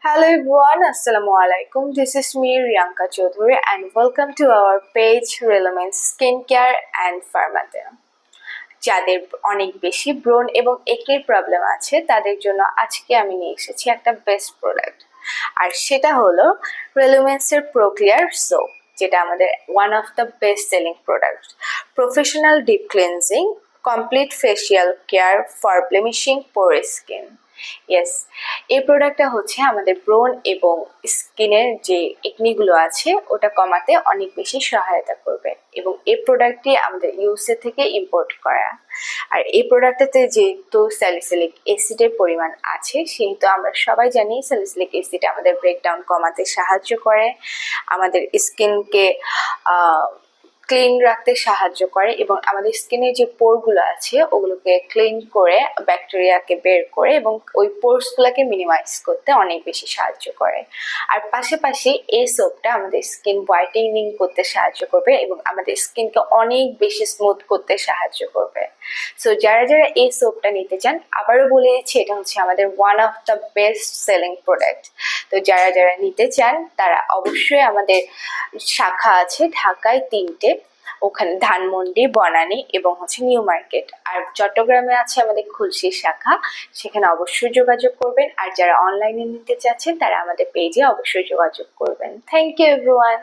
Hello everyone, Assalamu alaikum. This is me Riyanka Chaudhary and welcome to our page Relevant Skincare and Pharmatea. যাদের অনেক বেশি ব্রণ এবং একনির problem আছে তাদের জন্য আজকে আমি নিয়ে এসেছি একটা বেস্ট প্রোডাক্ট, আর সেটা হলো রেলুমেন্সের প্রোক্লিয়ার সোপ, যেটা আমাদের one of the best selling product. Professional deep cleansing, complete facial care for blemishing pore skin. Yes, এই প্রোডাক্টটা হচ্ছে আমাদের ব্রণ এবং স্কিনের যে একনিগুলো আছে ওটা কমাতে অনেক বেশি সহায়তা করবে, এবং এই প্রোডাক্টটি আমাদের ইউএসএ থেকে ইম্পোর্ট করা। আর এই প্রোডাক্টটাতে যেহেতু স্যালিসিলিক অ্যাসিডের পরিমাণ আছে, সেহেতু আমরা সবাই জানি স্যালিসিলিক অ্যাসিড আমাদের ব্রেকডাউন কমাতে সাহায্য করে, আমাদের স্কিনকে ক্লিন রাখতে সাহায্য করে, এবং আমাদের স্কিনের যে পোরগুলো আছে ওগুলোকে ক্লিন করে ব্যাকটেরিয়াকে বের করে এবং ওই পোরসগুলোকে মিনিমাইজ করতে অনেক বেশি সাহায্য করে। আর পাশাপাশি এই সোপটা আমাদের স্কিন হোয়াইটেনিং করতে সাহায্য করবে এবং আমাদের স্কিনকে অনেক বেশি স্মুথ করতে সাহায্য করবে। সো যারা যারা এই সোপটা নিতে চান, আবারও বলে দিচ্ছি, এটা হচ্ছে আমাদের one of the best selling product. তো যারা যারা নিতে চান তারা অবশ্যই আমাদের শাখা আছে ঢাকায় 3টে, ওখানে ধানমন্ডি, বনানী এবং হচ্ছে নিউ মার্কেট। আর চট্টগ্রামে আছে আমাদের খুলশির শাখা, সেখানে অবশ্যই যোগাযোগ করবেন। আর যারা অনলাইনে নিতে চাচ্ছেন তারা আমাদের পেজে অবশ্যই যোগাযোগ করবেন। Thank you everyone.